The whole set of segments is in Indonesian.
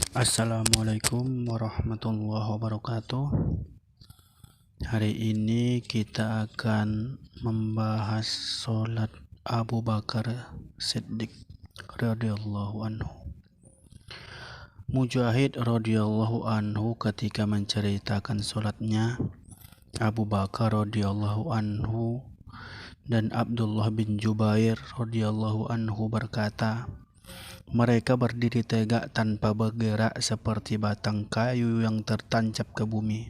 Assalamualaikum warahmatullahi wabarakatuh. Hari ini kita akan membahas sholat Abu Bakar Siddiq radhiyallahu anhu. Mujahid radhiyallahu anhu ketika menceritakan sholatnya Abu Bakar radhiyallahu anhu dan Abdullah bin Jubair radhiyallahu anhu berkata, mereka berdiri tegak tanpa bergerak seperti batang kayu yang tertancap ke bumi.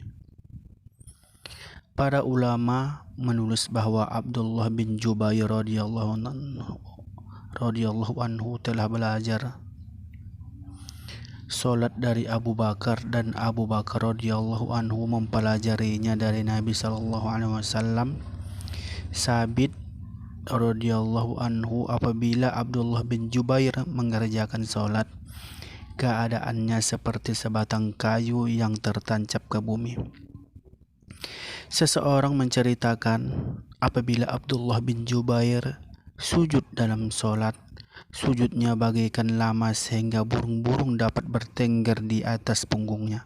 Para ulama menulis bahwa Abdullah bin Jubair radhiyallahu anhu telah belajar solat dari Abu Bakar dan Abu Bakar radhiyallahu anhu mempelajarinya dari Nabi sallallahu alaihi wasallam. Sabit radhiyallahu anhu apabila Abdullah bin Jubair mengerjakan solat, keadaannya seperti sebatang kayu yang tertancap ke bumi. Seseorang menceritakan apabila Abdullah bin Jubair sujud dalam solat, sujudnya bagaikan lama sehingga burung-burung dapat bertengger di atas punggungnya.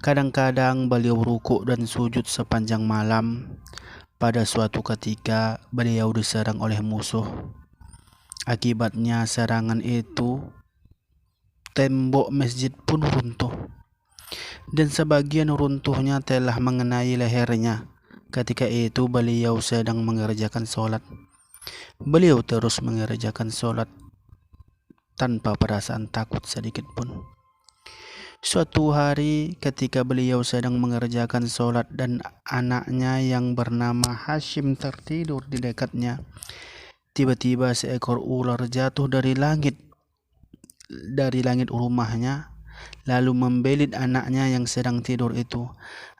Kadang-kadang beliau rukuk dan sujud sepanjang malam. Pada suatu ketika beliau diserang oleh musuh. Akibatnya serangan itu tembok masjid pun runtuh, dan sebagian runtuhnya telah mengenai lehernya. Ketika itu beliau sedang mengerjakan solat. Beliau terus mengerjakan solat tanpa perasaan takut sedikit pun. Suatu hari ketika beliau sedang mengerjakan solat dan anaknya yang bernama Hashim tertidur di dekatnya, tiba-tiba seekor ular jatuh dari langit rumahnya, lalu membelit anaknya yang sedang tidur itu.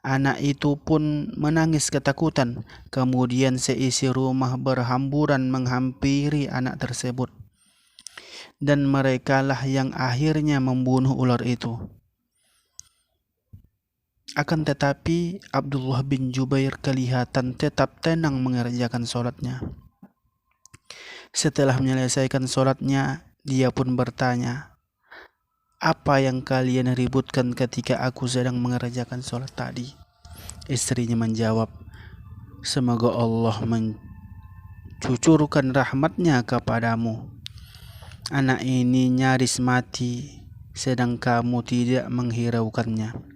Anak itu pun menangis ketakutan. Kemudian seisi rumah berhamburan menghampiri anak tersebut, dan merekalah yang akhirnya membunuh ular itu. Akan tetapi Abdullah bin Jubair kelihatan tetap tenang mengerjakan solatnya. Setelah menyelesaikan solatnya, dia pun bertanya, "Apa yang kalian ributkan ketika aku sedang mengerjakan solat tadi?" Istrinya menjawab, "Semoga Allah mencucurkan rahmatnya kepadamu. Anak ini nyaris mati, sedang kamu tidak menghiraukannya."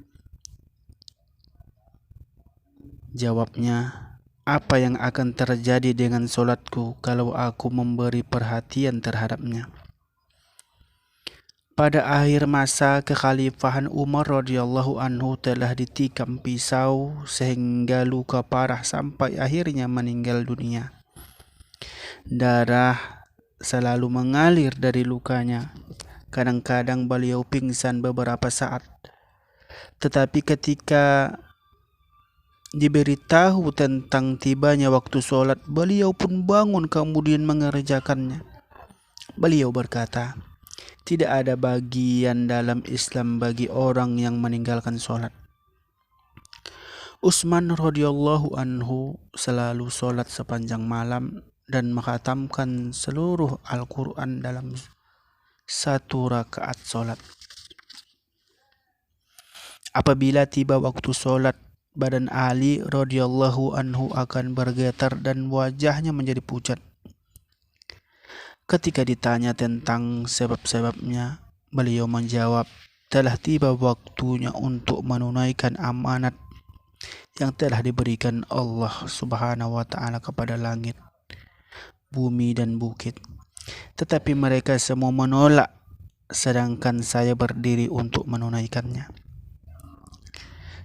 Jawabnya, "Apa yang akan terjadi dengan solatku kalau aku memberi perhatian terhadapnya?" Pada akhir masa kekhalifahan Umar radhiyallahu anhu telah ditikam pisau sehingga luka parah sampai akhirnya meninggal dunia. Darah selalu mengalir dari lukanya. Kadang-kadang beliau pingsan beberapa saat. Tetapi ketika diberitahu tentang tibanya waktu sholat, beliau pun bangun kemudian mengerjakannya. Beliau berkata, "Tidak ada bagian dalam Islam bagi orang yang meninggalkan sholat." Utsman radhiyallahu anhu selalu sholat sepanjang malam dan menghatamkan seluruh Al-Quran dalam satu rakaat sholat. Apabila tiba waktu sholat, badan Ali radhiyallahu anhu akan bergetar dan wajahnya menjadi pucat. Ketika ditanya tentang sebab-sebabnya, beliau menjawab, "Telah tiba waktunya untuk menunaikan amanat yang telah diberikan Allah Subhanahu wa ta'ala kepada langit, bumi dan bukit. Tetapi mereka semua menolak, sedangkan saya berdiri untuk menunaikannya."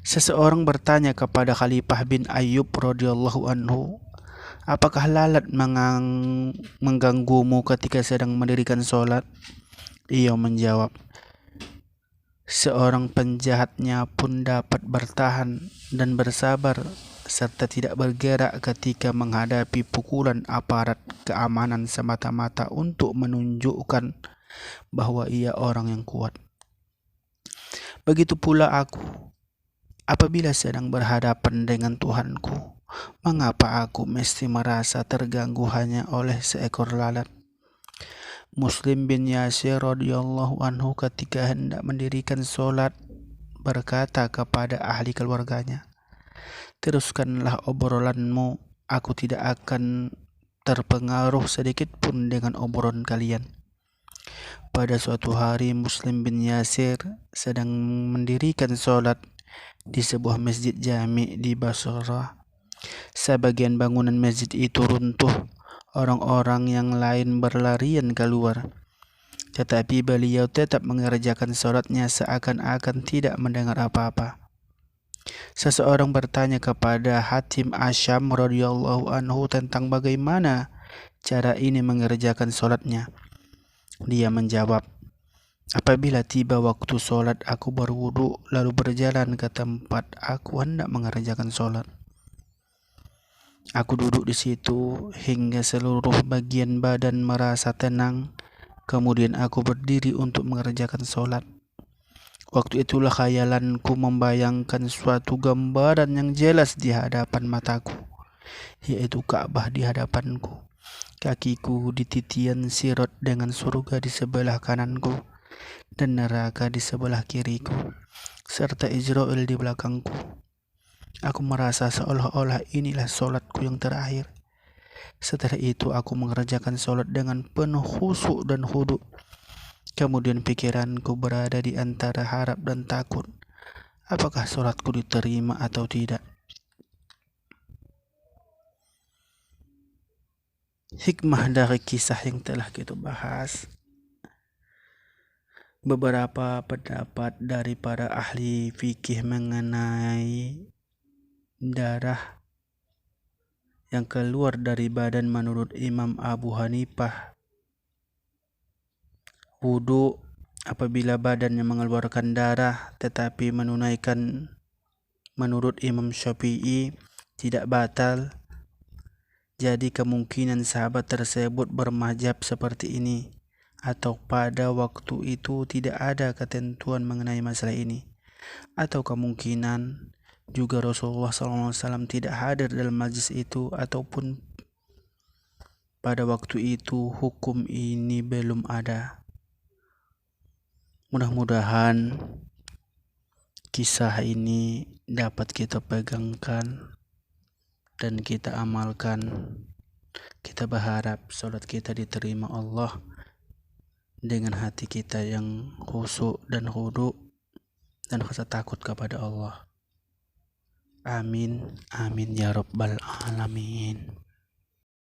Seseorang bertanya kepada Khalifah bin Ayyub radhiyallahu anhu, "Apakah lalat mengganggumu ketika sedang mendirikan sholat?" Ia menjawab, "Seorang penjahatnya pun dapat bertahan dan bersabar serta tidak bergerak ketika menghadapi pukulan aparat keamanan semata-mata untuk menunjukkan bahwa ia orang yang kuat. Begitu pula aku. Apabila sedang berhadapan dengan Tuhanku, mengapa aku mesti merasa terganggu hanya oleh seekor lalat?" Muslim bin Yasir radhiyallahu anhu ketika hendak mendirikan sholat berkata kepada ahli keluarganya, "Teruskanlah obrolanmu, aku tidak akan terpengaruh sedikit pun dengan obrolan kalian." Pada suatu hari Muslim bin Yasir sedang mendirikan sholat di sebuah masjid jami di Basrah. Sebagian bangunan masjid itu runtuh, orang-orang yang lain berlarian keluar. Tetapi beliau tetap mengerjakan sholatnya seakan-akan tidak mendengar apa-apa. Seseorang bertanya kepada Hatim Asyam radhiyallahu anhu tentang bagaimana cara ini mengerjakan sholatnya. Dia menjawab, "Apabila tiba waktu sholat, aku berwudu lalu berjalan ke tempat aku hendak mengerjakan sholat. Aku duduk di situ hingga seluruh bagian badan merasa tenang. Kemudian aku berdiri untuk mengerjakan sholat. Waktu itulah khayalanku membayangkan suatu gambaran yang jelas di hadapan mataku, yaitu Ka'bah di hadapanku. Kakiku di titian sirat dengan surga di sebelah kananku dan neraka di sebelah kiriku, serta Israel di belakangku. Aku merasa seolah-olah inilah sholatku yang terakhir. Setelah itu aku mengerjakan sholat dengan penuh khusyuk dan khudu. Kemudian pikiranku berada di antara harap dan takut. Apakah sholatku diterima atau tidak?" Hikmah dari kisah yang telah kita bahas. Beberapa pendapat dari para ahli fikih mengenai darah yang keluar dari badan menurut Imam Abu Hanifah. Wudu apabila badannya mengeluarkan darah, tetapi menunaikan menurut Imam Syafi'i tidak batal. Jadi kemungkinan sahabat tersebut bermadzhab seperti ini, atau pada waktu itu tidak ada ketentuan mengenai masalah ini, atau kemungkinan juga Rasulullah SAW tidak hadir dalam majlis itu, ataupun pada waktu itu hukum ini belum ada. Mudah-mudahan kisah ini dapat kita pegangkan dan kita amalkan. Kita berharap sholat kita diterima Allah dengan hati kita yang khusyuk dan khudu dan rasa takut kepada Allah. Amin, amin ya rabbal alamin.